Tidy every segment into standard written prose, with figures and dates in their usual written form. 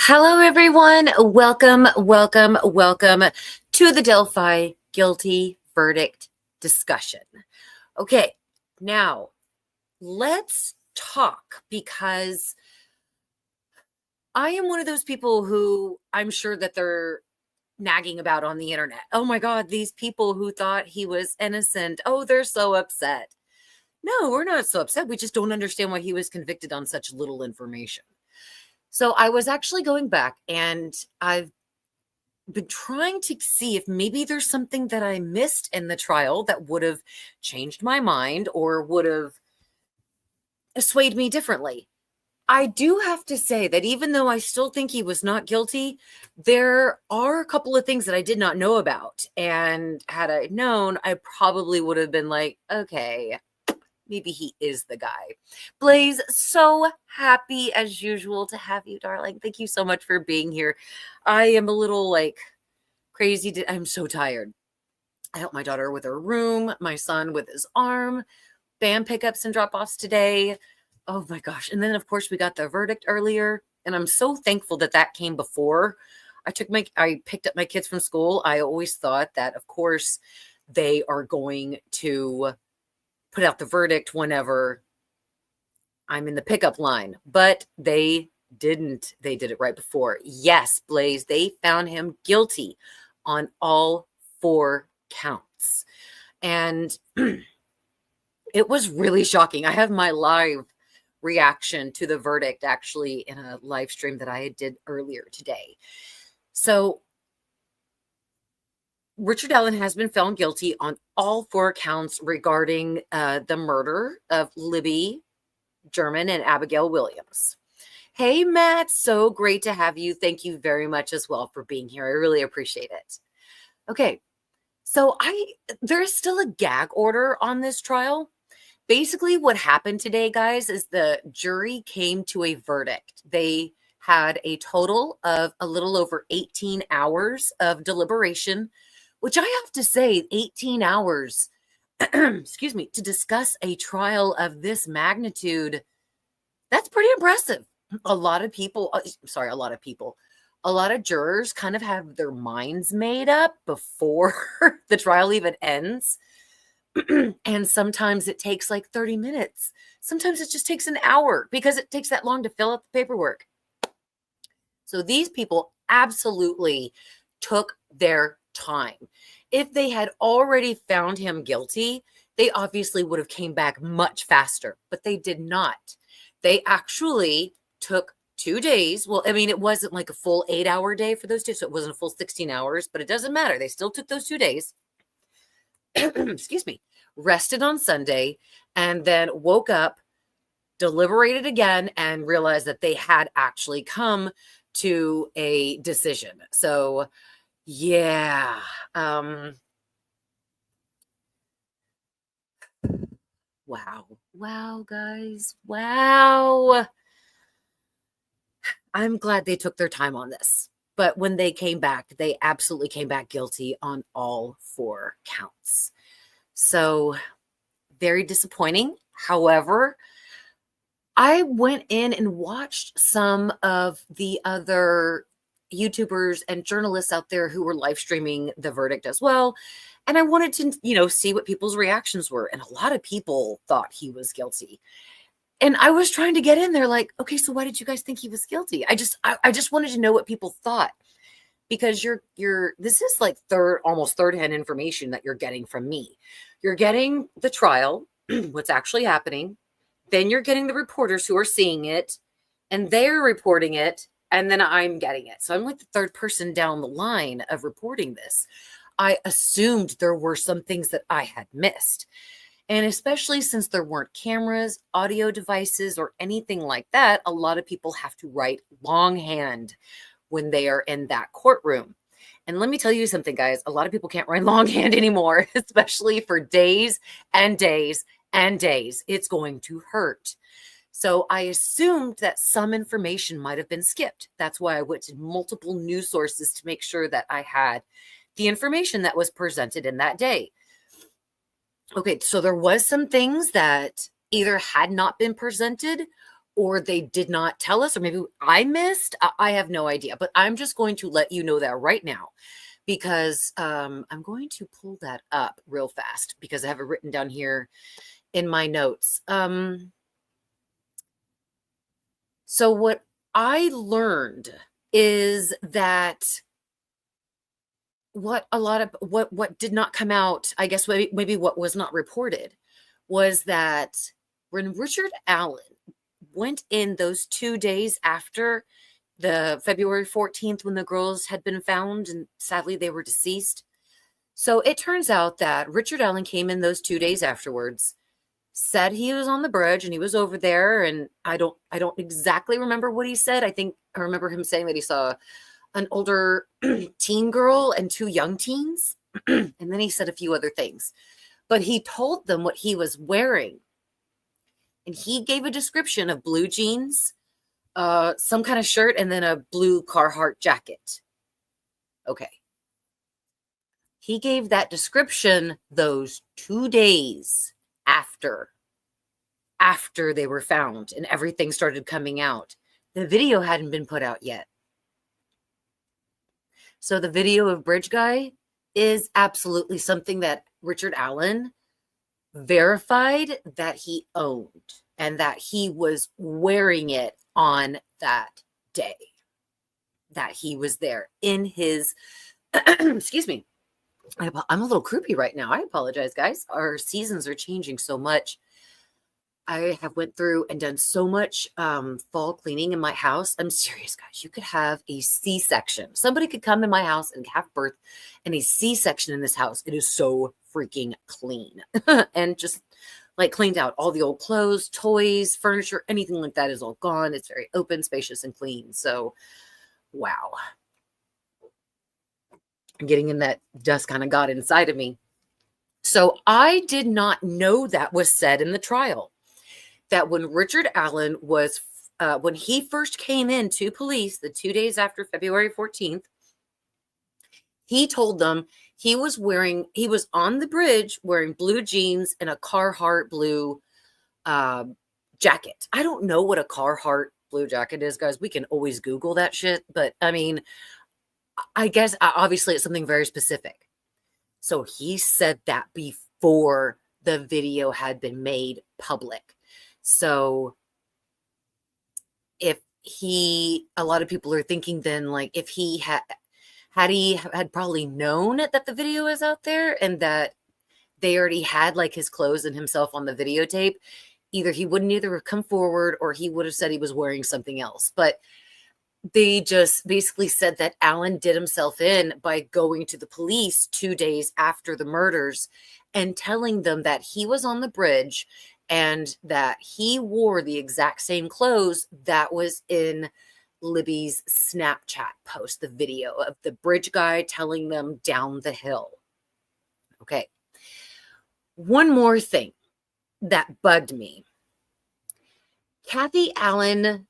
Hello, everyone. Welcome to the Delphi guilty verdict discussion. Okay, now let's talk because I am one of those people who I'm sure that they're nagging about on the internet. Oh my God, these people who thought he was innocent. Oh, they're so upset. No, we're not so upset. We just don't understand why he was convicted on such little information. So I was actually going back and I've been trying to see if maybe there's something that I missed in the trial that would have changed my mind or would have swayed me differently. I do have to say that even though I still think he was not guilty, there are a couple of things that I did not know about. And had I known, I probably would have been like, okay, maybe he is the guy. Blaze, so happy as usual to have you, darling. Thank you so much for being here. I am a little crazy. I'm so tired. I helped my daughter with her room, my son with his arm, band pickups and drop offs today. Oh my gosh. And then, of course, we got the verdict earlier. And I'm so thankful that that came before I picked up my kids from school. I always thought that, of course, they are going to put out the verdict whenever I'm in the pickup line, but they didn't. They did it right before. Yes, Blaze, they found him guilty on all 4 counts. And it was really shocking. I have my live reaction to the verdict actually in a live stream that I did earlier today. So Richard Allen has been found guilty on all 4 counts regarding the murder of Libby German and Abigail Williams. Hey, Matt, so great to have you. Thank you very much as well for being here. I really appreciate it. Okay, so there's still a gag order on this trial. Basically, what happened today, guys, is the jury came to a verdict. They had a total of a little over 18 hours of deliberation, which I have to say, 18 hours, excuse me, to discuss a trial of this magnitude, that's pretty impressive. A lot of jurors kind of have their minds made up before the trial even ends. And sometimes it takes like 30 minutes. Sometimes it just takes an hour because it takes that long to fill out the paperwork. So these people absolutely took their time. If they had already found him guilty, they obviously would have came back much faster, but they did not. They actually took 2 days. Well, I mean, it wasn't like a full 8-hour day for those 2, so it wasn't a full 16 hours, but it doesn't matter. They still took those 2 days. Excuse me, rested on Sunday, and then woke up, deliberated again, and realized that they had actually come to a decision. So, yeah. Wow, guys. Wow. I'm glad they took their time on this. But when they came back, they absolutely came back guilty on all 4 counts. So very disappointing. However, I went in and watched some of the other YouTubers and journalists out there who were live streaming the verdict as well. And I wanted to, see what people's reactions were. And a lot of people thought he was guilty. And I was trying to get in there like, okay, so why did you guys think he was guilty? I just wanted to know what people thought, because this is like almost third-hand information that you're getting from me. You're getting the trial, what's actually happening. Then you're getting the reporters who are seeing it, and they're reporting it, and then I'm getting it. So I'm like the third person down the line of reporting this. I assumed there were some things that I had missed. And especially since there weren't cameras, audio devices, or anything like that, a lot of people have to write longhand when they are in that courtroom. And let me tell you something, guys, a lot of people can't write longhand anymore, especially for days and days and days. It's going to hurt. So I assumed that some information might have been skipped. That's why I went to multiple news sources to make sure that I had the information that was presented in that day. Okay, so there was some things that either had not been presented or they did not tell us, or maybe I missed. I have no idea, but I'm just going to let you know that right now because I'm going to pull that up real fast because I have it written down here in my notes. So what I learned is that what did not come out, I guess maybe what was not reported was that when Richard Allen went in those 2 days after the February 14th when the girls had been found and sadly they were deceased. So it turns out that Richard Allen came in those 2 days afterwards, said he was on the bridge and he was over there, and I don't exactly remember what he said. I think I remember him saying that he saw an older teen girl and 2 young teens. And then he said a few other things. But he told them what he was wearing. And he gave a description of blue jeans, some kind of shirt, and then a blue Carhartt jacket. Okay. He gave that description those 2 days after they were found and everything started coming out. The video hadn't been put out yet. So the video of Bridge Guy is absolutely something that Richard Allen verified that he owned and that he was wearing it on that day that he was there in his, excuse me, I'm a little croupy right now. I apologize, guys. Our seasons are changing so much. I have went through and done so much fall cleaning in my house. I'm serious, guys. You could have a C-section. Somebody could come in my house and have birth and a C-section in this house. It is so freaking clean. And just like cleaned out all the old clothes, toys, furniture, anything like that is all gone. It's very open, spacious, and clean. So, wow. Getting in that dust kind of got inside of me. So I did not know that was said in the trial. That when Richard Allen was, when he first came in to police the 2 days after February 14th, he told them he was on the bridge wearing blue jeans and a Carhartt blue jacket. I don't know what a Carhartt blue jacket is, guys. We can always Google that shit. But I mean, I guess obviously it's something very specific. So he said that before the video had been made public. So if a lot of people are thinking then, like, if he had probably known that the video is out there and that they already had like his clothes and himself on the videotape, either he wouldn't have come forward or he would have said he was wearing something else. But they just basically said that Allen did himself in by going to the police 2 days after the murders and telling them that he was on the bridge and that he wore the exact same clothes that was in Libby's Snapchat post, the video of the bridge guy telling them down the hill. Okay. One more thing that bugged me. Kathy Allen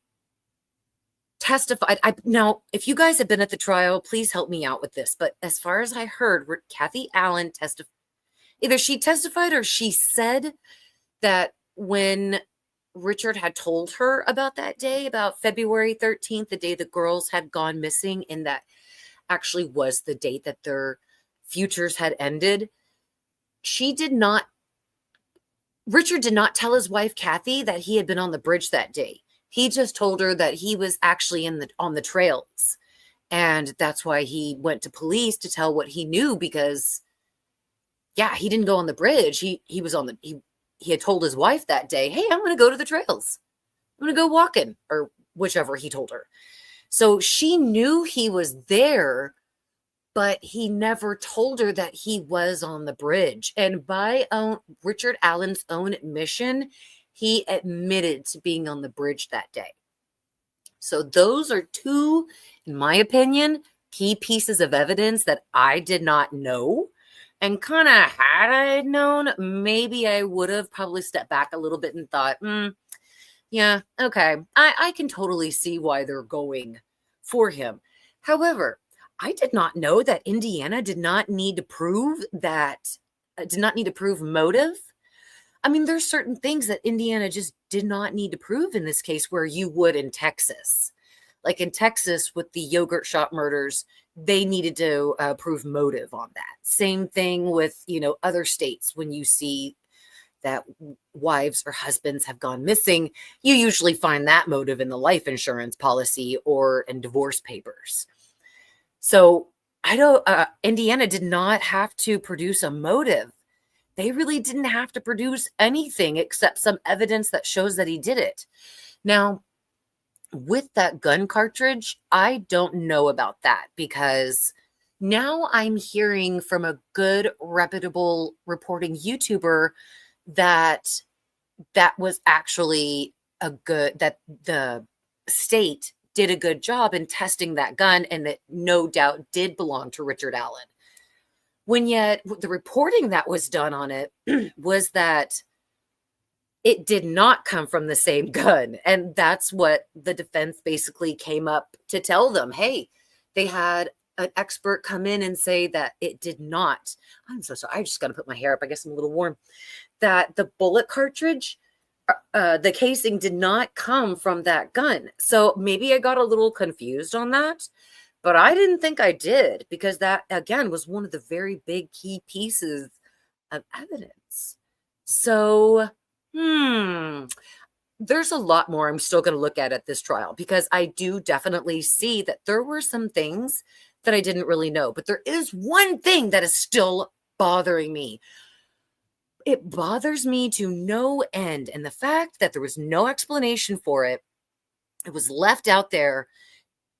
testified. Now, if you guys have been at the trial, please help me out with this. But as far as I heard, Kathy Allen testified. Either she testified or she said that when Richard had told her about that day, about February 13th, the day the girls had gone missing, and that actually was the date that their futures had ended, Richard did not tell his wife, Kathy, that he had been on the bridge that day. He just told her that he was actually on the trails. And that's why he went to police to tell what he knew, because yeah, he didn't go on the bridge. He had told his wife that day, hey, I'm going to go to the trails. I'm going to go walking, or whichever he told her. So she knew he was there, but he never told her that he was on the bridge. And by Richard Allen's own admission, he admitted to being on the bridge that day. So those are two, in my opinion, key pieces of evidence that I did not know. And kind of had I known, maybe I would have probably stepped back a little bit and thought, yeah, okay, I can totally see why they're going for him. However, I did not know that Indiana did not need to prove motive. I mean, there's certain things that Indiana just did not need to prove in this case where you would in Texas. Like in Texas with the yogurt shop murders, they needed to prove motive on that. Same thing with, other states. When you see that wives or husbands have gone missing, you usually find that motive in the life insurance policy or in divorce papers. So Indiana did not have to produce a motive. They really didn't have to produce anything except some evidence that shows that he did it. Now, with that gun cartridge, I don't know about that, because now I'm hearing from a good, reputable reporting YouTuber that was actually that the state did a good job in testing that gun, and that no doubt did belong to Richard Allen. When yet the reporting that was done on it was that it did not come from the same gun. And that's what the defense basically came up to tell them. Hey, they had an expert come in and say that it did not. I'm so sorry. I just got to put my hair up. I guess I'm a little warm. That the bullet cartridge, the casing did not come from that gun. So maybe I got a little confused on that, but I didn't think I did, because that, again, was one of the very big key pieces of evidence. So, there's a lot more I'm still going to look at this trial, because I do definitely see that there were some things that I didn't really know. But there is one thing that is still bothering me. It bothers me to no end. And the fact that there was no explanation for it, it was left out there,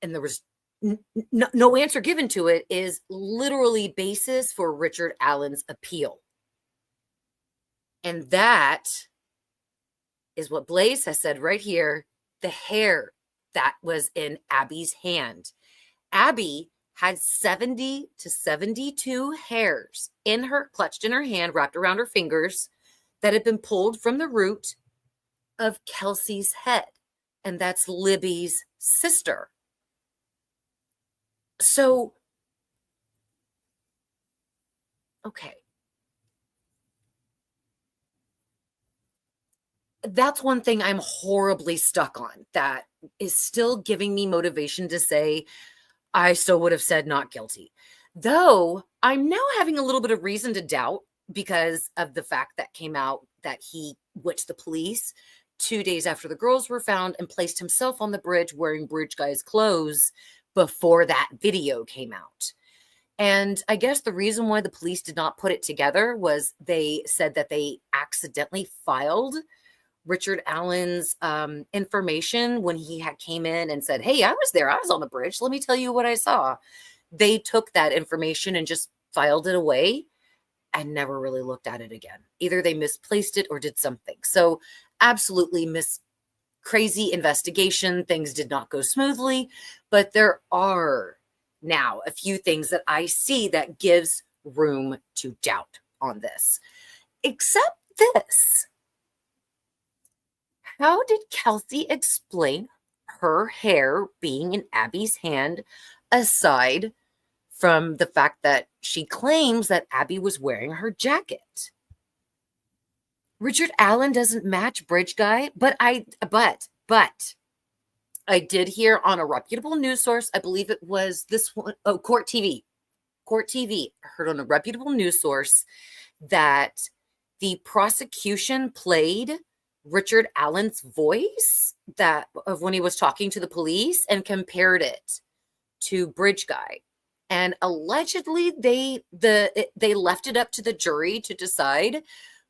and there was no answer given to it, is literally basis for Richard Allen's appeal. And that is what Blaze has said right here. The hair that was in Abby's hand. Abby had 70 to 72 hairs clutched in her hand, wrapped around her fingers, that had been pulled from the root of Kelsey's head. And that's Libby's sister. So, okay. That's one thing I'm horribly stuck on, that is still giving me motivation to say I still would have said not guilty. Though I'm now having a little bit of reason to doubt, because of the fact that came out that he witched the police 2 days after the girls were found and placed himself on the bridge wearing bridge guy's clothes before that video came out. And I guess the reason why the police did not put it together was they said that they accidentally filed Richard Allen's information when he came in and said, hey, I was there. I was on the bridge. Let me tell you what I saw. They took that information and just filed it away and never really looked at it again. Either they misplaced it or did something. So absolutely crazy investigation. Things did not go smoothly, but there are now a few things that I see that gives room to doubt on this. Except this. How did Kelsey explain her hair being in Abby's hand, aside from the fact that she claims that Abby was wearing her jacket? Richard Allen doesn't match Bridge Guy, but I did hear on a reputable news source, I believe it was this one, Court TV. Court TV heard on a reputable news source that the prosecution played Richard Allen's voice of when he was talking to the police and compared it to Bridge Guy. And allegedly they left it up to the jury to decide,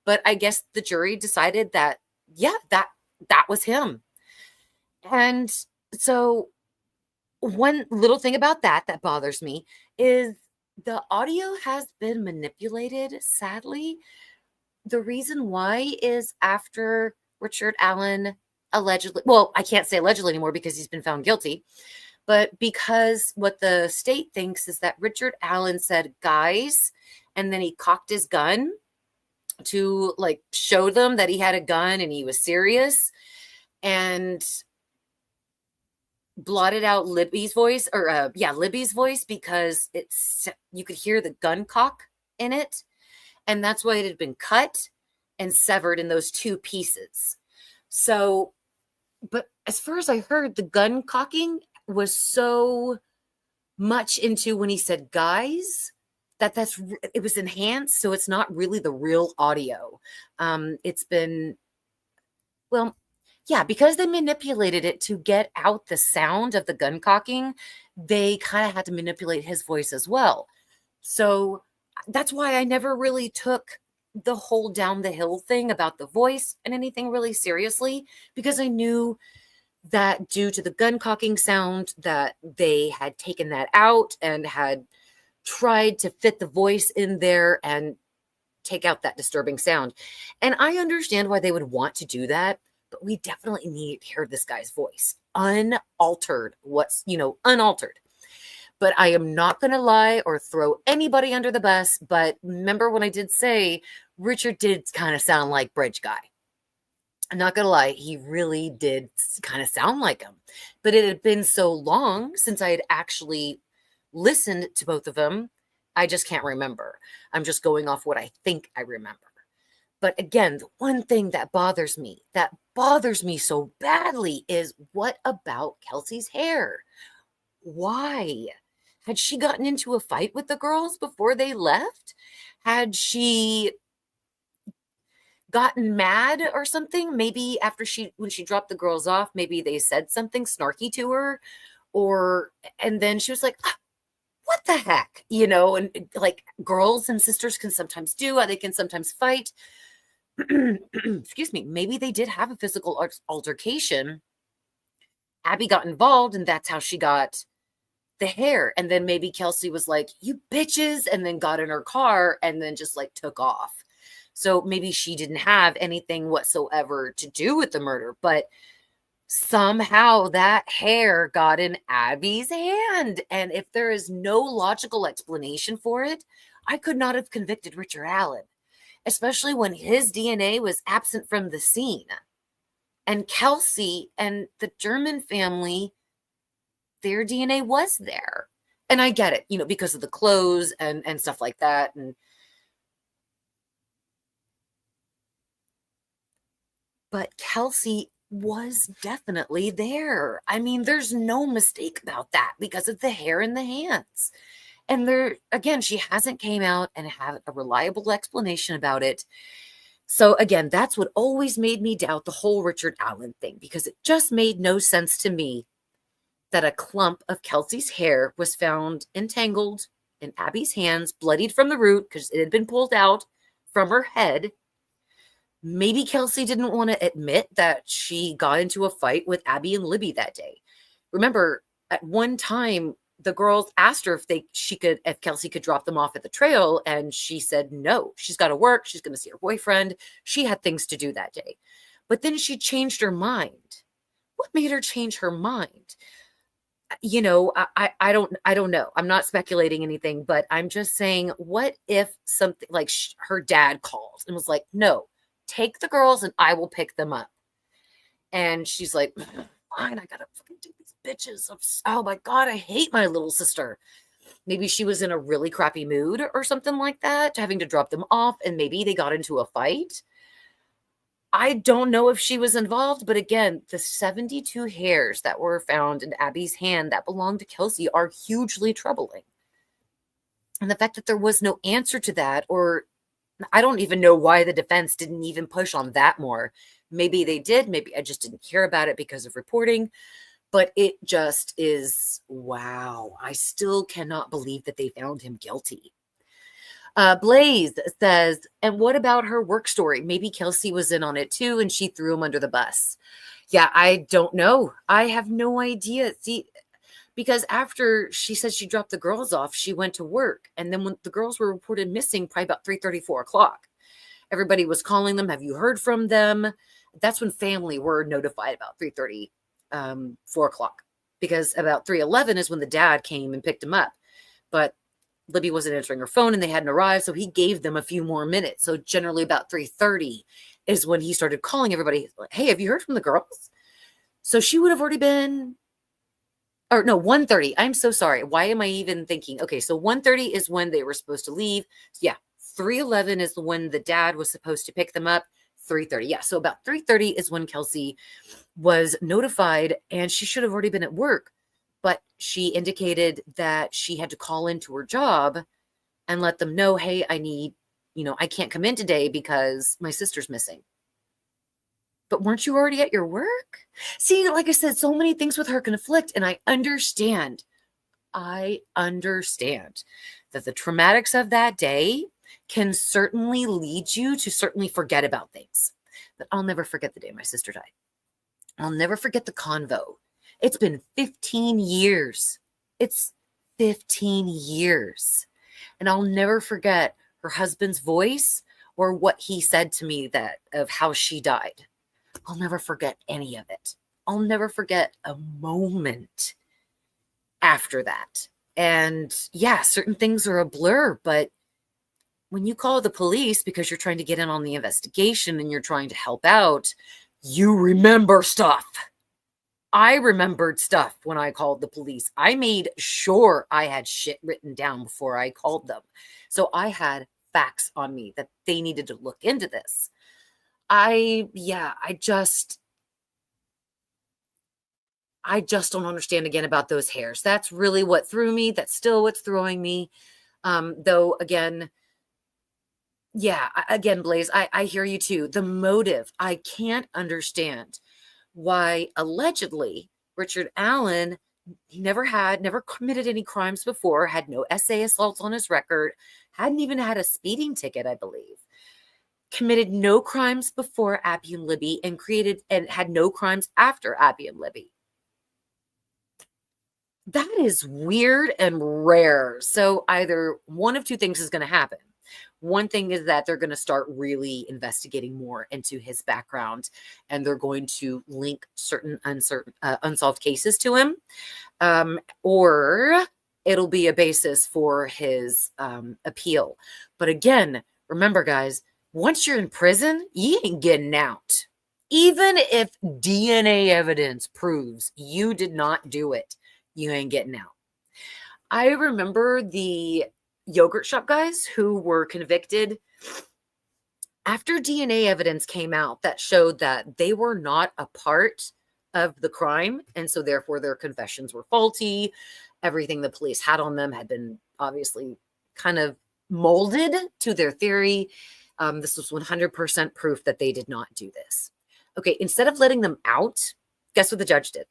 but I guess the jury decided that, yeah, that was him. And so one little thing about that bothers me is the audio has been manipulated, sadly. The reason why is after Richard Allen allegedly, well, I can't say allegedly anymore because he's been found guilty, but because what the state thinks is that Richard Allen said, guys, and then he cocked his gun to show them that he had a gun and he was serious, and blotted out Libby's voice, Libby's voice, because you could hear the gun cock in it. And that's why it had been cut. and severed in those two pieces. So, but as far as I heard, the gun cocking was so much into when he said guys it was enhanced, so it's not really the real audio. It's been, well, yeah, because they manipulated it to get out the sound of the gun cocking, they kind of had to manipulate his voice as well. So that's why I never really took the whole down the hill thing about the voice and anything really seriously, because I knew that due to the gun cocking sound that they had taken that out and had tried to fit the voice in there and take out that disturbing sound. And I understand why they would want to do that, but we definitely need to hear this guy's voice unaltered, unaltered. But I am not going to lie or throw anybody under the bus. But remember when I did say Richard did kind of sound like Bridge Guy. I'm not going to lie, he really did kind of sound like him. But it had been so long since I had actually listened to both of them, I just can't remember. I'm just going off what I think I remember. But again, the one thing that bothers me so badly is, what about Kelsey's hair? Why? Had she gotten into a fight with the girls before they left? Had she gotten mad or something? Maybe when she dropped the girls off, maybe they said something snarky to her, and then she was like, what the heck? And like girls and sisters can sometimes do, they can sometimes fight. Excuse me. Maybe they did have a physical altercation. Abby got involved, and that's how she got the hair. And then maybe Kelsey was like, you bitches, and then got in her car and then just like took off. So maybe she didn't have anything whatsoever to do with the murder, but somehow that hair got in Abby's hand. And if there is no logical explanation for it, I could not have convicted Richard Allen, especially when his DNA was absent from the scene. And Kelsey and the German family, their DNA was there. And I get it, because of the clothes and stuff like that. But Kelsey was definitely there. I mean, there's no mistake about that because of the hair in the hands. And again, she hasn't came out and had a reliable explanation about it. So again, that's what always made me doubt the whole Richard Allen thing, because it just made no sense to me that a clump of Kelsey's hair was found entangled in Abby's hands, bloodied from the root because it had been pulled out from her head. Maybe Kelsey didn't want to admit that she got into a fight with Abby and Libby that day. Remember, at one time, the girls asked her if Kelsey could drop them off at the trail, and she said no. She's got to work. She's going to see her boyfriend. She had things to do that day. But then she changed her mind. What made her change her mind? I don't know. I'm not speculating anything, but I'm just saying, what if something like her dad called and was like, no, take the girls and I will pick them up. And she's like, fine, I gotta fucking do these bitches. Oh my God, I hate my little sister. Maybe she was in a really crappy mood or something like that, having to drop them off, and maybe they got into a fight. I don't know if she was involved, but again, the 72 hairs that were found in Abby's hand that belonged to Kelsey are hugely troubling. And the fact that there was no answer to that, or I don't even know why the defense didn't even push on that more. Maybe they did. Maybe I just didn't hear about it because of reporting. But it just is, wow. I still cannot believe that they found him guilty. Blaze says, and what about her work story? Maybe Kelsey was in on it too, and she threw him under the bus. Yeah, I don't know. I have no idea. See, because after she said she dropped the girls off, she went to work. And then when the girls were reported missing, probably about 3:30, 4 o'clock, everybody was calling them. Have you heard from them? That's when family were notified about 3:30, 4 o'clock, because about 3:11 is when the dad came and picked him up. But Libby wasn't answering her phone and they hadn't arrived. So he gave them a few more minutes. So generally about 3:30 is when he started calling everybody. Hey, have you heard from the girls? So she would have already been, or no, 1:30. I'm so sorry. Why am I even thinking? Okay, so 1:30 is when they were supposed to leave. Yeah, 3:11 is when the dad was supposed to pick them up. 3:30. Yeah. So about 3:30 is when Kelsey was notified, and she should have already been at work, but she indicated that she had to call into her job and let them know, hey, I can't come in today because my sister's missing. But weren't you already at your work? See, like I said, so many things with her conflict, and I understand that the traumatics of that day can certainly lead you to certainly forget about things. But I'll never forget the day my sister died. I'll never forget the convo. It's been 15 years. It's 15 years. And I'll never forget her husband's voice or what he said to me of how she died. I'll never forget any of it. I'll never forget a moment after that. And yeah, certain things are a blur, but when you call the police because you're trying to get in on the investigation and you're trying to help out, you remember stuff. I remembered stuff when I called the police. I made sure I had shit written down before I called them. So I had facts on me that they needed to look into this. I just don't understand again about those hairs. That's really what threw me. That's still what's throwing me. Though again, Blaze, I hear you too. The motive, I can't understand why allegedly Richard Allen, he never committed any crimes before, had no SA assaults on his record, hadn't even had a speeding ticket, I believe. Committed no crimes before Abby and Libby and had no crimes after Abby and Libby. That is weird and rare. So either one of two things is going to happen. One thing is that they're going to start really investigating more into his background, and they're going to link certain unsolved cases to him, or it'll be a basis for his appeal. But again, remember, guys, once you're in prison, you ain't getting out. Even if DNA evidence proves you did not do it, you ain't getting out. I remember the yogurt shop guys who were convicted after DNA evidence came out that showed that they were not a part of the crime, and so therefore their confessions were faulty. Everything the police had on them had been obviously kind of molded to their theory. This was 100% proof that they did not do this. Okay, instead of letting them out, guess what the judge did?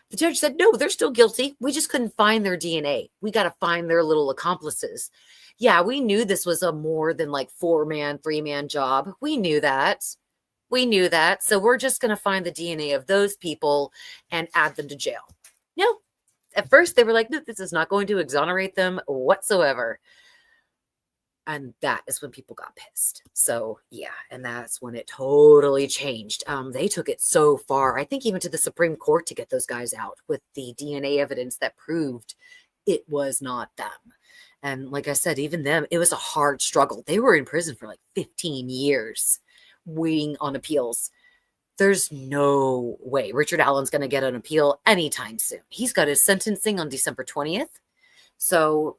The judge said, no, they're still guilty. We just couldn't find their DNA. We got to find their little accomplices. Yeah, we knew this was a more than like 4-man, 3-man job. We knew that. So we're just going to find the DNA of those people and add them to jail. No, at first they were like, no, this is not going to exonerate them whatsoever. And that is when people got pissed. So yeah, and that's when it totally changed. They took it so far, I think even to the Supreme Court, to get those guys out with the DNA evidence that proved it was not them. And like I said, even them, it was a hard struggle. They were in prison for like 15 years waiting on appeals. There's no way Richard Allen's going to get an appeal anytime soon. He's got his sentencing on December 20th. So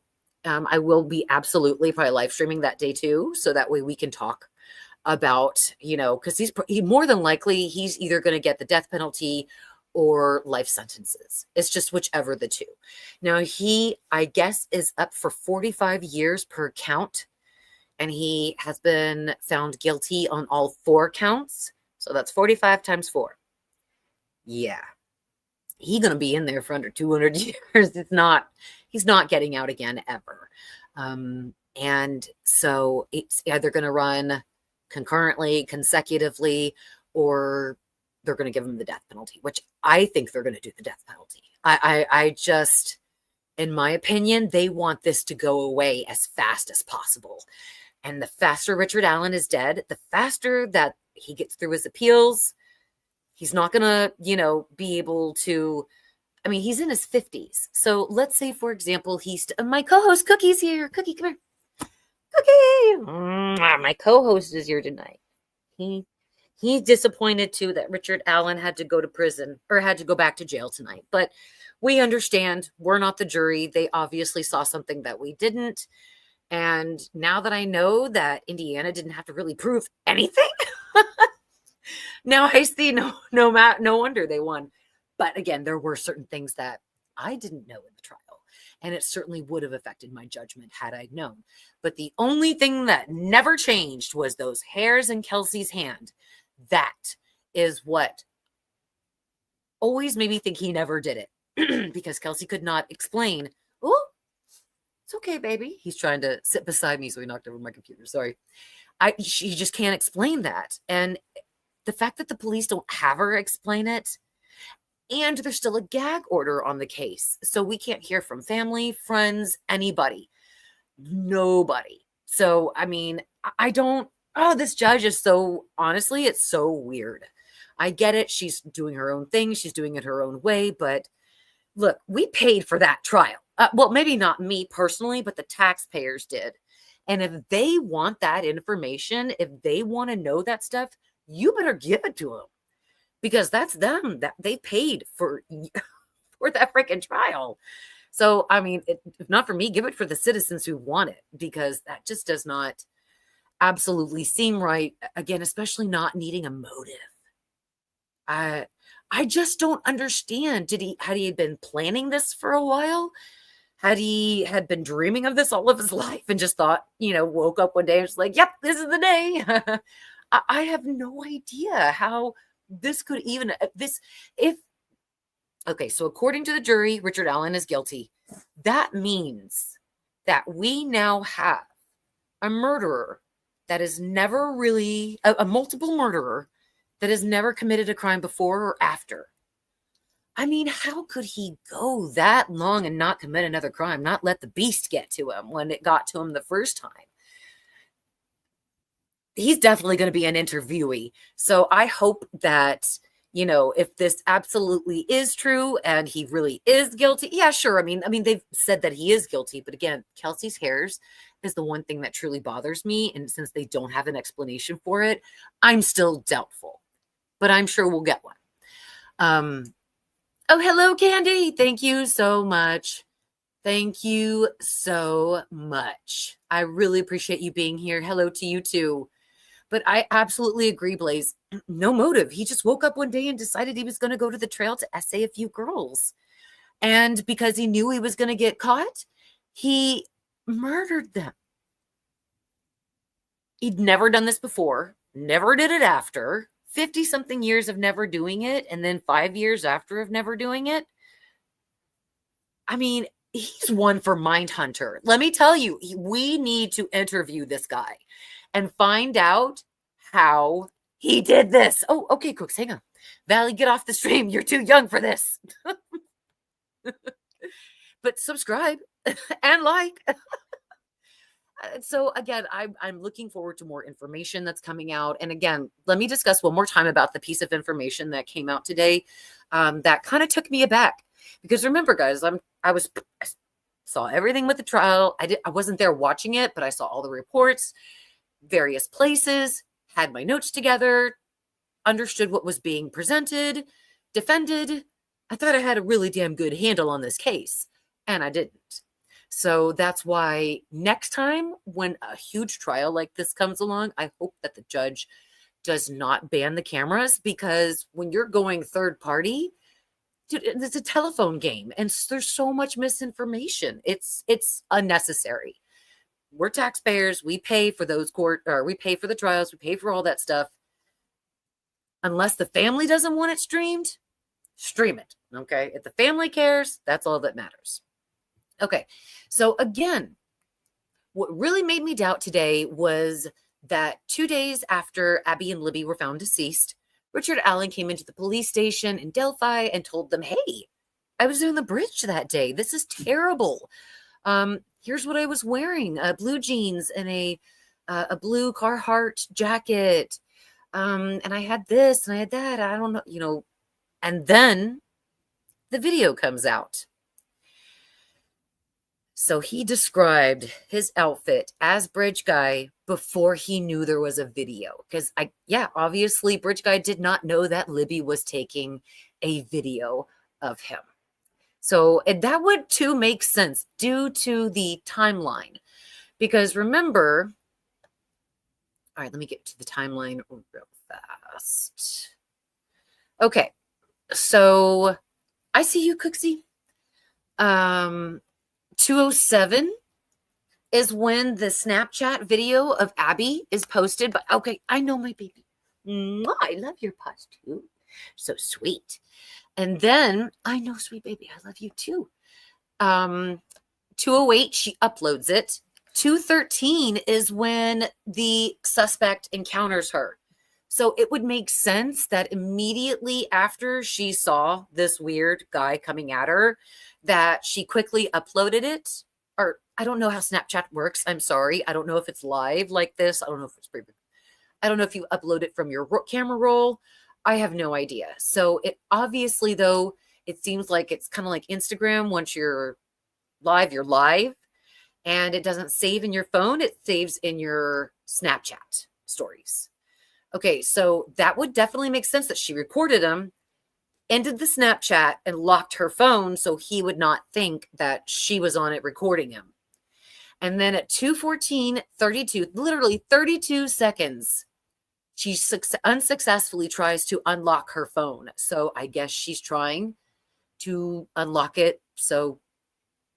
I will be absolutely probably live streaming that day too. So that way we can talk about, because he more than likely, he's either going to get the death penalty or life sentences. It's just whichever the two. Now he, I guess, is up for 45 years per count. And he has been found guilty on all 4 counts. So that's 45 times 4. Yeah. He's going to be in there for under 200 years. He's not getting out again ever. And so it's either going to run concurrently, consecutively, or they're going to give him the death penalty, which I think they're going to do the death penalty. I just, in my opinion, they want this to go away as fast as possible. And the faster Richard Allen is dead, the faster that he gets through his appeals. He's not going to, be able to, he's in his 50s. So let's say, for example, my co-host Cookie's here. Cookie, come here. Cookie. My co-host is here tonight. He's disappointed too that Richard Allen had to go to prison or had to go back to jail tonight. But we understand, we're not the jury. They obviously saw something that we didn't. And now that I know that Indiana didn't have to really prove anything, now I see no wonder they won. But again, there were certain things that I didn't know in the trial, and it certainly would have affected my judgment had I known. But the only thing that never changed was those hairs in Kelsey's hand. That is what always made me think he never did it because Kelsey could not explain. Oh, it's okay, baby. He's trying to sit beside me, so he knocked over my computer. Sorry. She just can't explain that. And the fact that the police don't have her explain it, and there's still a gag order on the case. So we can't hear from family, friends, anybody. Nobody. So, I mean, I don't, this judge is so, honestly, it's so weird. I get it. She's doing her own thing. She's doing it her own way. But look, we paid for that trial. Well, maybe not me personally, but the taxpayers did. And if they want that information, if they want to know that stuff, you better give it to them because that's them that they paid for that freaking trial. So, I mean, if not for me, give it for the citizens who want it because that just does not absolutely seem right. Again, especially not needing a motive. I just don't understand. Had he been planning this for a while? Had he been dreaming of this all of his life and just thought, woke up one day and was like, yep, this is the day. I have no idea how this could even okay, so according to the jury, Richard Allen is guilty. That means that we now have a murderer that is never really a multiple murderer that has never committed a crime before or after. I mean, how could he go that long and not commit another crime, not let the beast get to him when it got to him the first time? He's definitely going to be an interviewee. So I hope that, if this absolutely is true and he really is guilty, yeah, sure. I mean, they've said that he is guilty, but again, Kelsey's hairs is the one thing that truly bothers me. And since they don't have an explanation for it, I'm still doubtful, but I'm sure we'll get one. Oh, hello, Candy. Thank you so much. Thank you so much. I really appreciate you being here. Hello to you too. But I absolutely agree, Blaze. No motive. He just woke up one day and decided he was going to go to the trail to essay a few girls. And because he knew he was going to get caught, he murdered them. He'd never done this before, never did it after. 50-something years of never doing it, and then 5 years after of never doing it. I mean, he's one for Mindhunter. Let me tell you, we need to interview this guy and find out how he did this. Oh, okay, Cooks, hang on. Valley, get off the stream. You're too young for this. But subscribe and like. So again, I'm looking forward to more information that's coming out. And again, let me discuss one more time about the piece of information that came out today that kind of took me aback. Because remember, guys, I saw everything with the trial. I wasn't there watching it, but I saw all the reports, various places, had my notes together, understood what was being presented, defended. I thought I had a really damn good handle on this case, and I didn't. So that's why next time when a huge trial like this comes along, I hope that the judge does not ban the cameras, because when you're going third party, dude, it's a telephone game and there's so much misinformation. It's unnecessary. We're taxpayers. We pay for those we pay for the trials. We pay for all that stuff. Unless the family doesn't want it streamed, stream it. Okay. If the family cares, that's all that matters. Okay. So again, what really made me doubt today was that 2 days after Abby and Libby were found deceased, Richard Allen came into the police station in Delphi and told them, hey, I was doing the bridge that day. This is terrible. Here's what I was wearing, blue jeans and a blue Carhartt jacket. And I had this and I had that. I don't know, and then the video comes out. So he described his outfit as Bridge Guy before he knew there was a video. Because obviously Bridge Guy did not know that Libby was taking a video of him. So that would too make sense due to the timeline. Because remember, all right, let me get to the timeline real fast. Okay, so I see you, Cooksey. 207 is when the Snapchat video of Abby is posted. But okay, I know my baby. Mwah, I love your paws too. So sweet. And then I know, sweet baby, I love you too. 208, she uploads it. 213 is when the suspect encounters her. So it would make sense that immediately after she saw this weird guy coming at her, that she quickly uploaded it. Or I don't know how Snapchat works. I'm sorry. I don't know if it's live like this. I don't know if it's I don't know if you upload it from your camera roll. I have no idea. So it obviously, though, it seems like it's kind of like Instagram. Once you're live, and it doesn't save in your phone. It saves in your Snapchat stories. Okay, so that would definitely make sense that she recorded him, ended the Snapchat, and locked her phone so he would not think that she was on it recording him. And then at 2:14:32, literally 32 seconds, she unsuccessfully tries to unlock her phone. So I guess she's trying to unlock it so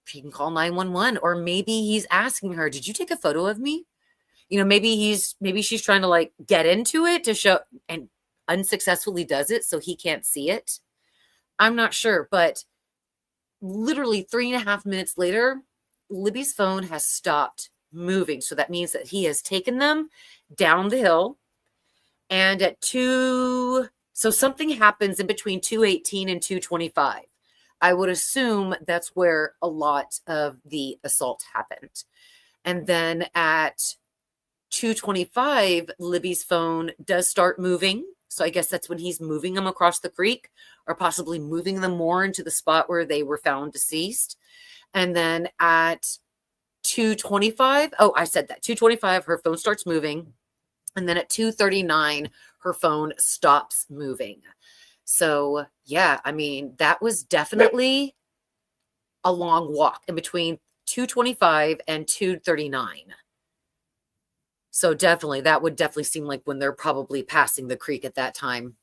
she can call 911. Or maybe he's asking her, did you take a photo of me? Maybe she's trying to like get into it to show, and unsuccessfully does it so he can't see it. I'm not sure, but literally 3.5 minutes later, Libby's phone has stopped moving. So that means that he has taken them down the hill. And at so something happens in between 2:18 and 2:25. I would assume that's where a lot of the assault happened. And then at 2:25, Libby's phone does start moving. So I guess that's when he's moving them across the creek, or possibly moving them more into the spot where they were found deceased. And then at 2:25, I said that 2:25, her phone starts moving. And then at 2:39, her phone stops moving. So yeah, I mean, that was definitely a long walk in between 2:25 and 2:39. So definitely, that would definitely seem like when they're probably passing the creek at that time.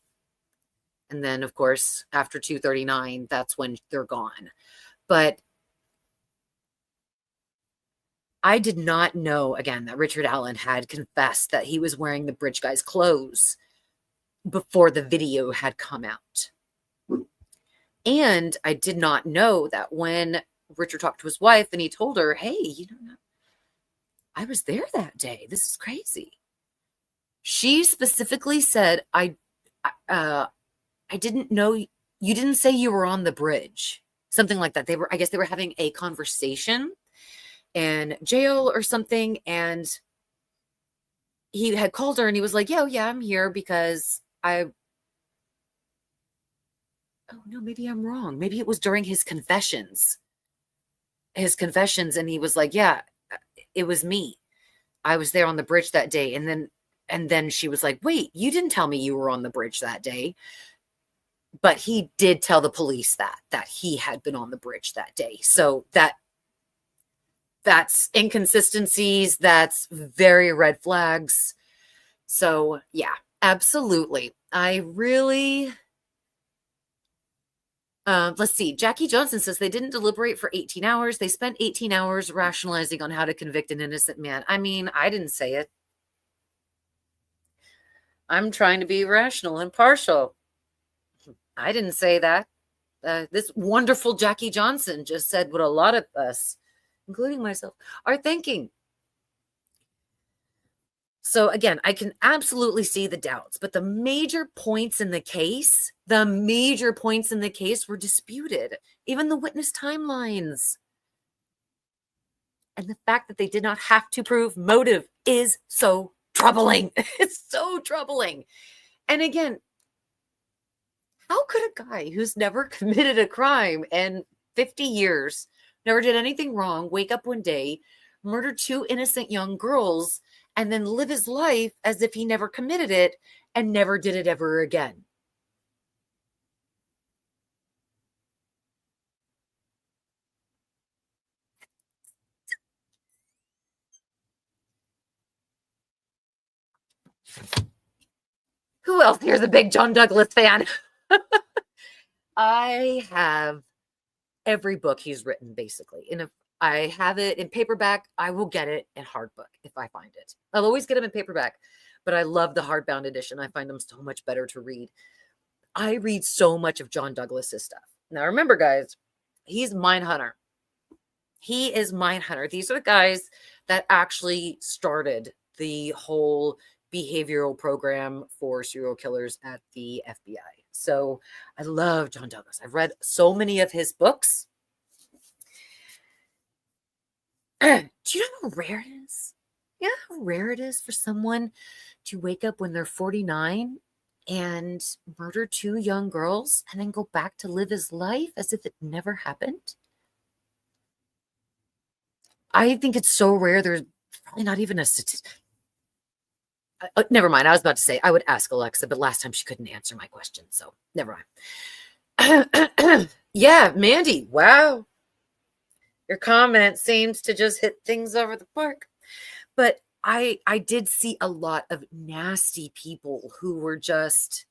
And then, of course, after 2:39, that's when they're gone. But I did not know, again, that Richard Allen had confessed that he was wearing the bridge guy's clothes before the video had come out. And I did not know that when Richard talked to his wife and he told her, hey, I was there that day. This is crazy. She specifically said, I didn't know, you didn't say you were on the bridge. Something like that. I guess they were having a conversation in jail or something. And he had called her and he was like, yeah, I'm here because oh no, maybe I'm wrong. Maybe it was during his confessions. And he was like, yeah, it was me. I was there on the bridge that day. And then she was like, wait, you didn't tell me you were on the bridge that day. But he did tell the police that he had been on the bridge that day. So that's inconsistencies. That's very red flags. So yeah, absolutely. I really, let's see. Jackie Johnson says they didn't deliberate for 18 hours. They spent 18 hours rationalizing on how to convict an innocent man. I mean, I didn't say it. I'm trying to be rational and partial. I didn't say that. This wonderful Jackie Johnson just said what a lot of us, including myself, are thinking. So again, I can absolutely see the doubts, but the major points in the case were disputed. Even the witness timelines. And the fact that they did not have to prove motive is so troubling. It's so troubling. And again, how could a guy who's never committed a crime in 50 years, never did anything wrong, wake up one day, murder 2 innocent young girls, and then live his life as if he never committed it and never did it ever again? Who else here's a big John Douglas fan? I have every book he's written, basically. And if I have it in paperback, I will get it in hardbook if I find it. I'll always get them in paperback, but I love the hardbound edition. I find them so much better to read. I read so much of John Douglas's stuff. Now, remember, guys, he's Mindhunter. He is Mindhunter. These are the guys that actually started the whole behavioral program for serial killers at the FBI. So I love John Douglas. I've read so many of his books. Do you know how rare it is? Yeah, how rare it is for someone to wake up when they're 49 and murder 2 young girls and then go back to live his life as if it never happened? I think it's so rare. There's probably not even a statistic. Never mind. I was about to say I would ask Alexa, but last time she couldn't answer my question. So never mind. Yeah, Mandy. Wow. Your comment seems to just hit things over the park. But I did see a lot of nasty people who were just,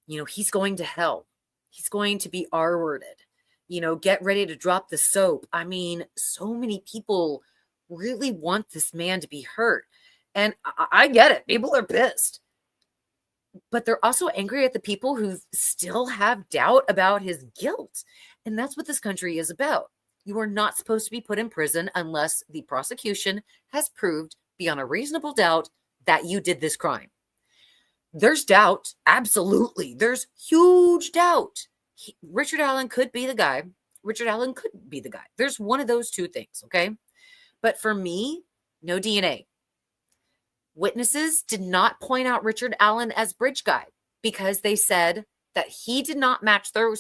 he's going to hell. He's going to be R-worded. Get ready to drop the soap. I mean, so many people really want this man to be hurt. And I get it. People are pissed. But they're also angry at the people who still have doubt about his guilt. And that's what this country is about. You are not supposed to be put in prison unless the prosecution has proved beyond a reasonable doubt that you did this crime. There's doubt. Absolutely. There's huge doubt. Richard Allen could be the guy. Richard Allen could be the guy. There's one of those two things, okay? But for me, no DNA. Witnesses did not point out Richard Allen as bridge guy because they said that he did not match their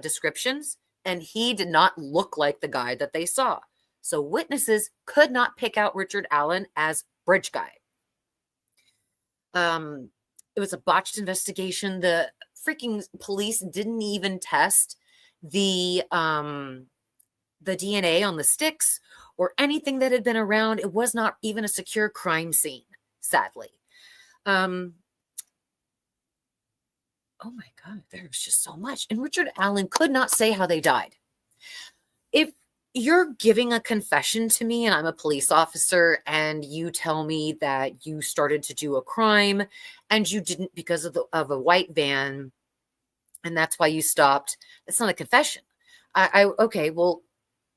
descriptions and he did not look like the guy that they saw. So witnesses could not pick out Richard Allen as bridge guy. It was a botched investigation. The freaking police didn't even test the DNA on the sticks or anything that had been around. It was not even a secure crime scene, sadly. Oh my God, there was just so much. And Richard Allen could not say how they died. If you're giving a confession to me and I'm a police officer and you tell me that you started to do a crime and you didn't because of a white van and that's why you stopped, it's not a confession. Okay, well,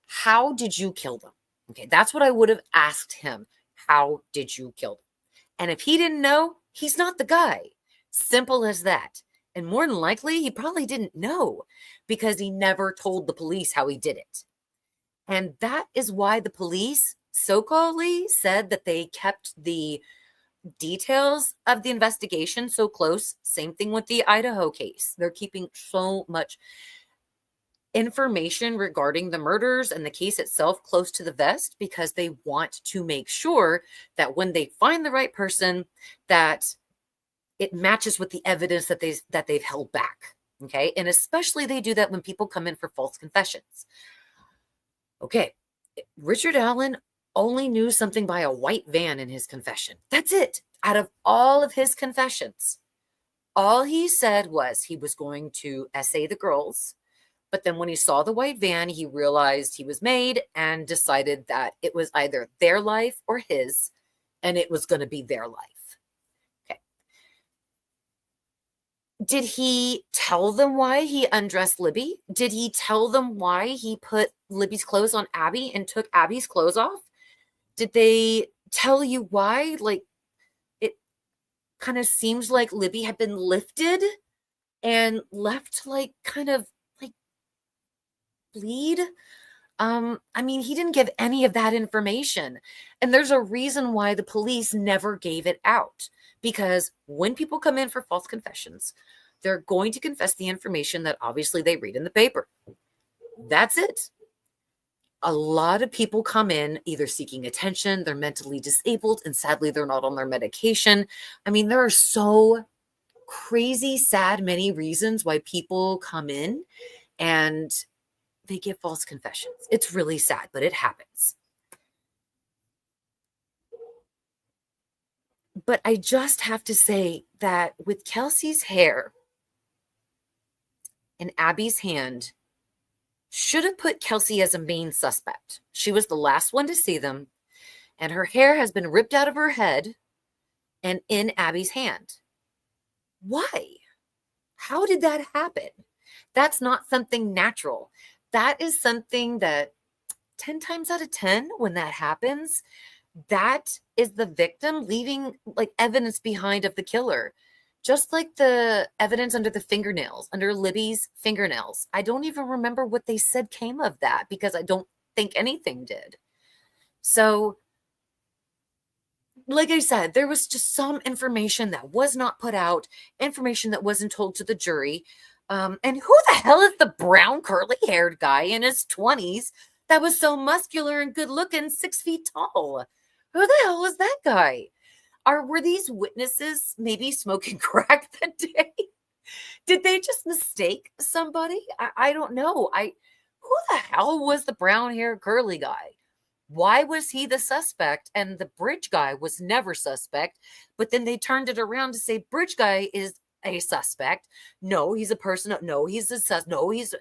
how did you kill them? Okay, that's what I would have asked him. How did you kill them? And if he didn't know, he's not the guy. Simple as that. And more than likely, he probably didn't know because he never told the police how he did it. And that is why the police so-calledly said that they kept the details of the investigation so close. Same thing with the Idaho case. They're keeping so much information regarding the murders and the case itself close to the vest because they want to make sure that when they find the right person, that it matches with the evidence that they've held back. Okay. And especially they do that when people come in for false confessions. Okay. Richard Allen only knew something by a white van in his confession. That's it. Out of all of his confessions, all he said was he was going to essay the girls. But then when he saw the white van, he realized he was made and decided that it was either their life or his, and it was going to be their life. Okay. Did he tell them why he undressed Libby? Did he tell them why he put Libby's clothes on Abby and took Abby's clothes off? Did they tell you why? Like, it kind of seems like Libby had been lifted and left like kind of bleed. I mean, he didn't give any of that information. And there's a reason why the police never gave it out. Because when people come in for false confessions, they're going to confess the information that obviously they read in the paper. That's it. A lot of people come in either seeking attention, they're mentally disabled, and sadly, they're not on their medication. I mean, there are so crazy, sad, many reasons why people come in and they give false confessions. It's really sad, but it happens. But I just have to say that with Kelsey's hair and Abby's hand, should have put Kelsey as a main suspect. She was the last one to see them, and her hair has been ripped out of her head and in Abby's hand. Why? How did that happen? That's not something natural. That is something that 10 times out of 10, when that happens, that is the victim leaving like evidence behind of the killer. Just like the evidence under the fingernails, under Libby's fingernails. I don't even remember what they said came of that because I don't think anything did. So, like I said, there was just some information that was not put out, information that wasn't told to the jury. And who the hell is the brown curly haired guy in his 20s that was so muscular and good looking, 6 feet tall? Who the hell was that guy? Were these witnesses maybe smoking crack that day? Did they just mistake somebody? I don't know. Who the hell was the brown hair curly guy? Why was he the suspect and the bridge guy was never suspect? But then they turned it around to say bridge guy is a suspect. No, he's a person. No, he's a sus. No, he's.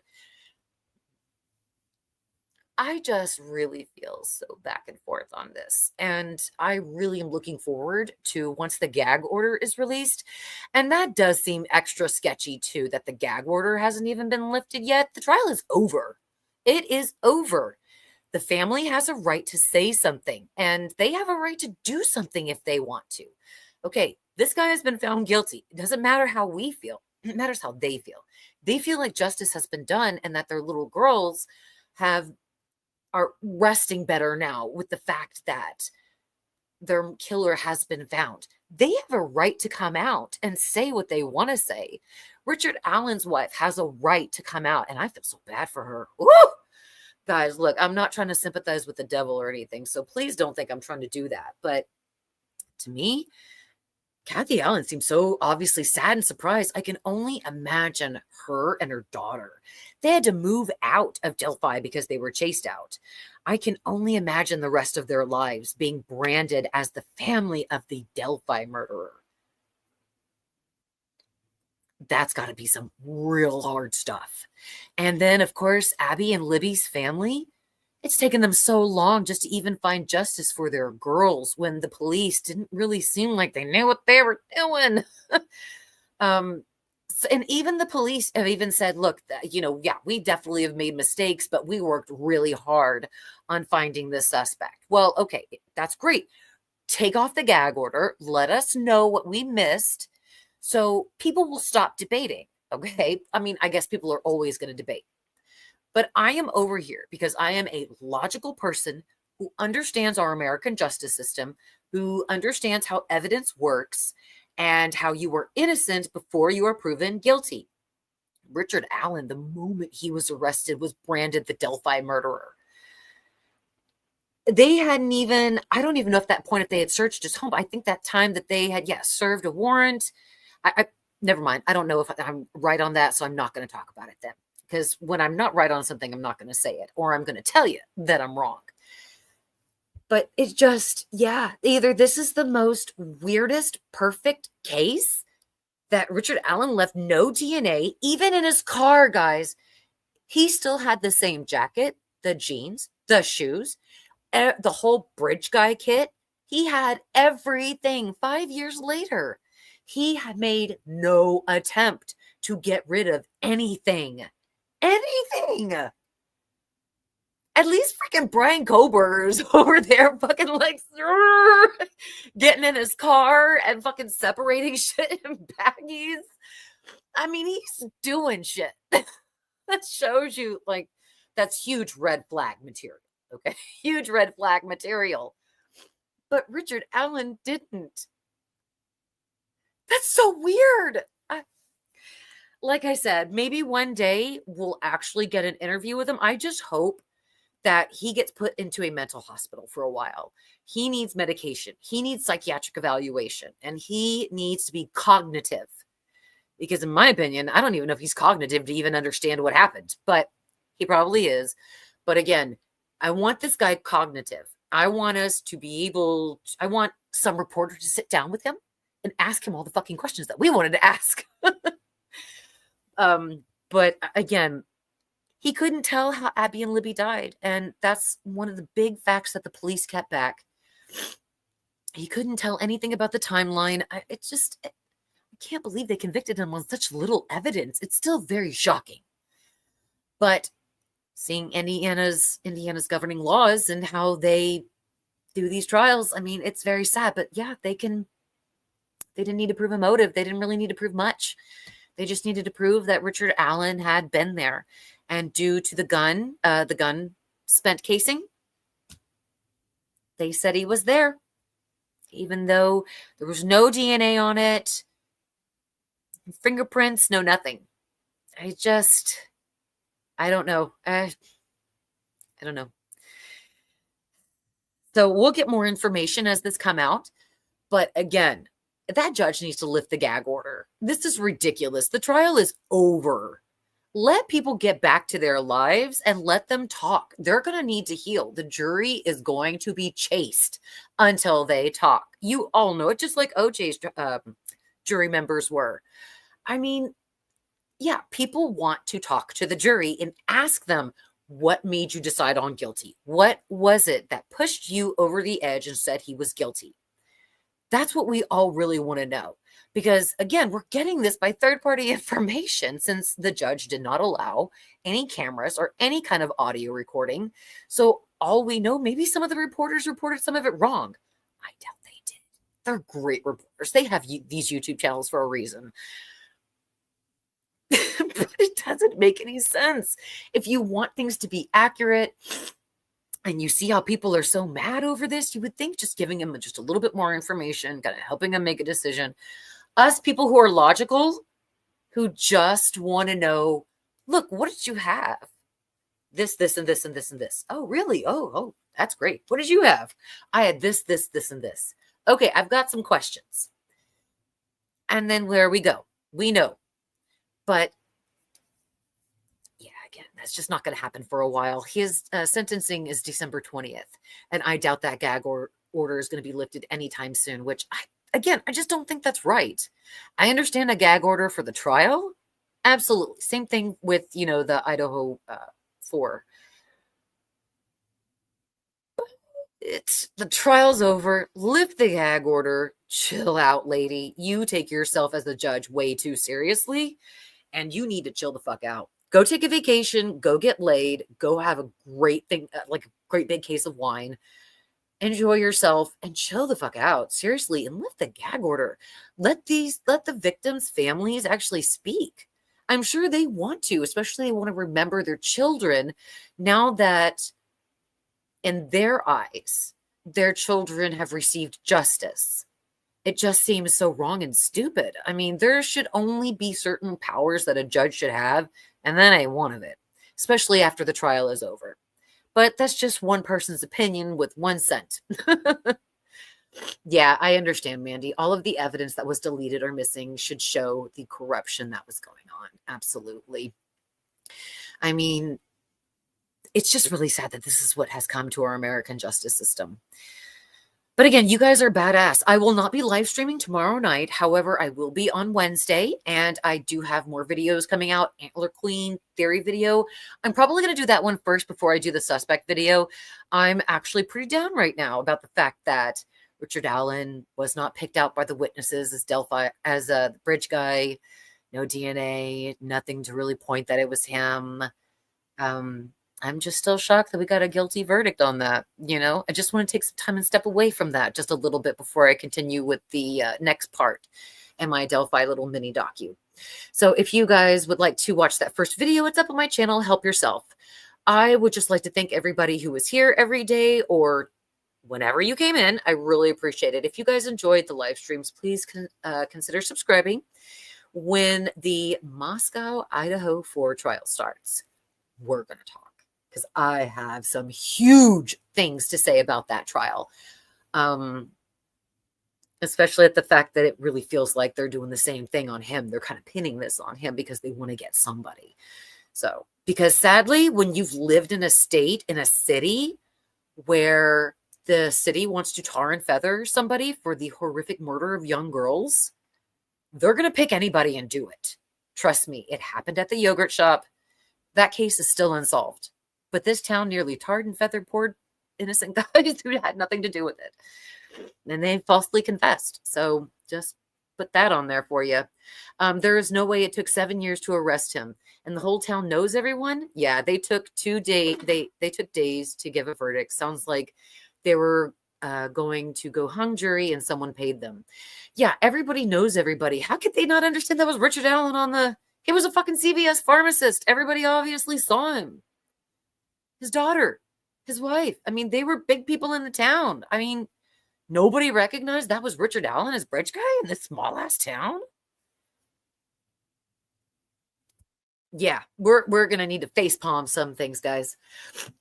I just really feel so back and forth on this. And I really am looking forward to once the gag order is released. And that does seem extra sketchy too, that the gag order hasn't even been lifted yet. The trial is over. It is over. The family has a right to say something, and they have a right to do something if they want to. Okay, this guy has been found guilty. It doesn't matter how we feel. It matters how they feel. They feel like justice has been done and that their little girls are resting better now with the fact that their killer has been found. They have a right to come out and say what they want to say. Richard Allen's wife has a right to come out, and I feel so bad for her. Woo! Guys, look, I'm not trying to sympathize with the devil or anything, so please don't think I'm trying to do that. But to me, Kathy Allen seems so obviously sad and surprised. I can only imagine her and her daughter. They had to move out of Delphi because they were chased out. I can only imagine the rest of their lives being branded as the family of the Delphi murderer. That's got to be some real hard stuff. And then, of course, Abby and Libby's family, it's taken them so long just to even find justice for their girls when the police didn't really seem like they knew what they were doing. And even the police have even said, look, yeah, we definitely have made mistakes, but we worked really hard on finding this suspect. Well, okay, that's great. Take off the gag order. Let us know what we missed so people will stop debating. Okay. I mean, I guess people are always going to debate. But I am over here because I am a logical person who understands our American justice system, who understands how evidence works and how you were innocent before you are proven guilty. Richard Allen, the moment he was arrested, was branded the Delphi murderer. They hadn't even, I don't even know if that point, if they had searched his home. I think that time that they had, served a warrant. I never mind. I don't know if I'm right on that, so I'm not going to talk about it then. Because when I'm not right on something, I'm not going to say it, or I'm going to tell you that I'm wrong. But it's just, either this is the most weirdest, perfect case that Richard Allen left no DNA, even in his car, guys. He still had the same jacket, the jeans, the shoes, the whole bridge guy kit. He had everything. 5 years later, he had made no attempt to get rid of anything. Anything. At least freaking Brian Koberger's over there fucking like getting in his car and fucking separating shit in baggies. I mean, he's doing shit. That shows you, like, that's huge red flag material. Okay. Huge red flag material. But Richard Allen didn't. That's so weird. Like I said, maybe one day we'll actually get an interview with him. I just hope that he gets put into a mental hospital for a while. He needs medication. He needs psychiatric evaluation. And he needs to be cognitive. Because in my opinion, I don't even know if he's cognitive to even understand what happened. But he probably is. But again, I want this guy cognitive. I want us to be able, I want some reporter to sit down with him and ask him all the fucking questions that we wanted to ask. But again, he couldn't tell how Abby and Libby died. And that's one of the big facts that the police kept back. He couldn't tell anything about the timeline. I can't believe they convicted him on such little evidence. It's still very shocking. But seeing Indiana's governing laws and how they do these trials, I mean, it's very sad. But yeah, they didn't need to prove a motive. They didn't really need to prove much. They just needed to prove that Richard Allen had been there. And due to the gun spent casing, they said he was there. Even though there was no DNA on it, fingerprints, no nothing. I don't know. I don't know. So we'll get more information as this come out. But again, that judge needs to lift the gag order. This is ridiculous. The trial is over. Let people get back to their lives and let them talk. They're going to need to heal. The jury is going to be chased until they talk. You all know it, just like OJ's jury members were. I mean, yeah, people want to talk to the jury and ask them, what made you decide on guilty? What was it that pushed you over the edge and said he was guilty? That's what we all really want to know. Because again, we're getting this by third-party information since the judge did not allow any cameras or any kind of audio recording. So all we know, maybe some of the reporters reported some of it wrong. I doubt they did. They're great reporters. They have these YouTube channels for a reason. But it doesn't make any sense. If you want things to be accurate and you see how people are so mad over this, you would think just giving them just a little bit more information, kind of helping them make a decision. Us people who are logical, who just want to know, look, what did you have? This, and this, and this, and this. Oh, really? Oh, that's great. What did you have? I had this, and this. Okay, I've got some questions. And then where we go. We know. But yeah, again, that's just not going to happen for a while. His sentencing is December 20th. And I doubt that gag order is going to be lifted anytime soon, which I just don't think that's right. I understand a gag order for the trial. Absolutely. Same thing with, the Idaho 4. The trial's over. Lift the gag order. Chill out, lady. You take yourself as the judge way too seriously, and you need to chill the fuck out. Go take a vacation. Go get laid. Go have a great thing, like a great big case of wine. Enjoy yourself and chill the fuck out. Seriously, and lift the gag order. Let the victims' families actually speak. I'm sure they want to, especially they want to remember their children now that in their eyes, their children have received justice. It just seems so wrong and stupid. I mean, there should only be certain powers that a judge should have, and that ain't one of it, especially after the trial is over. But that's just one person's opinion with 1 cent. Yeah, I understand, Mandy. All of the evidence that was deleted or missing should show the corruption that was going on. Absolutely. I mean, it's just really sad that this is what has come to our American justice system. But again, you guys are badass. I will not be live streaming tomorrow night. However, I will be on Wednesday, and I do have more videos coming out. Antler Queen theory video. I'm probably going to do that one first before I do the suspect video. I'm actually pretty down right now about the fact that Richard Allen was not picked out by the witnesses as Delphi, as the bridge guy. No DNA, nothing to really point that it was him. I'm just still shocked that we got a guilty verdict on that. I just want to take some time and step away from that just a little bit before I continue with the next part and my Delphi little mini docu. So if you guys would like to watch that first video, it's up on my channel. Help yourself. I would just like to thank everybody who was here every day or whenever you came in. I really appreciate it. If you guys enjoyed the live streams, please consider subscribing. When the Moscow, Idaho 4 trial starts, we're going to talk. Because I have some huge things to say about that trial. Especially at the fact that it really feels like they're doing the same thing on him. They're kind of pinning this on him because they want to get somebody. So, because sadly, when you've lived in a state, in a city where the city wants to tar and feather somebody for the horrific murder of young girls, they're going to pick anybody and do it. Trust me, it happened at the yogurt shop. That case is still unsolved. But this town nearly tarred and feathered poor innocent guys who had nothing to do with it. And they falsely confessed. So just put that on there for you. There is no way it took 7 years to arrest him. And the whole town knows everyone. Yeah, they took 2 days. They took days to give a verdict. Sounds like they were going to go hung jury and someone paid them. Yeah, everybody knows everybody. How could they not understand that was Richard Allen on the... He was a fucking CVS pharmacist. Everybody obviously saw him. His daughter, his wife. I mean, they were big people in the town. I mean, nobody recognized that was Richard Allen, his bridge guy in this small ass town. Yeah, we're going to need to face palm some things, guys.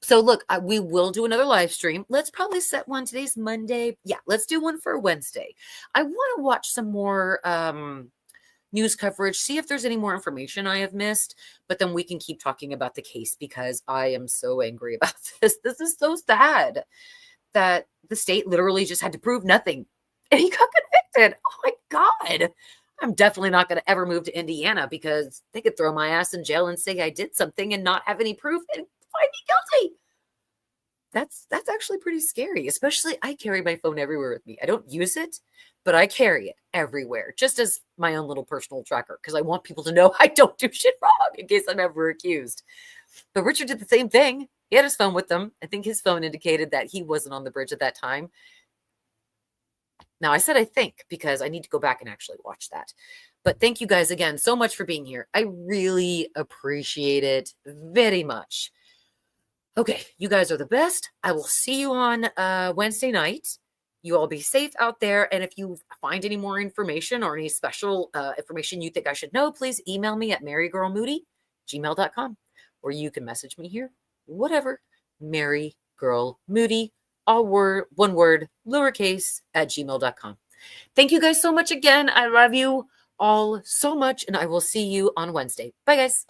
So look, we will do another live stream. Let's probably set one. Today's Monday. Yeah, let's do one for Wednesday. I want to watch some more news coverage, see if there's any more information I have missed, but then we can keep talking about the case because I am so angry about this. This is so sad that the state literally just had to prove nothing and he got convicted. Oh my God. I'm definitely not going to ever move to Indiana because they could throw my ass in jail and say I did something and not have any proof and find me guilty. That's actually pretty scary, especially I carry my phone everywhere with me. I don't use it, but I carry it everywhere just as my own little personal tracker because I want people to know I don't do shit wrong in case I'm ever accused. But Richard did the same thing. He had his phone with him. I think his phone indicated that he wasn't on the bridge at that time. Now, I said I think because I need to go back and actually watch that. But thank you guys again so much for being here. I really appreciate it very much. Okay, you guys are the best. I will see you on Wednesday night. You all be safe out there. And if you find any more information or any special information you think I should know, please email me at marygirlmoody@gmail.com. Or you can message me here. Whatever. marygirlmoody, all word, one word, lowercase, @gmail.com. Thank you guys so much again. I love you all so much. And I will see you on Wednesday. Bye, guys.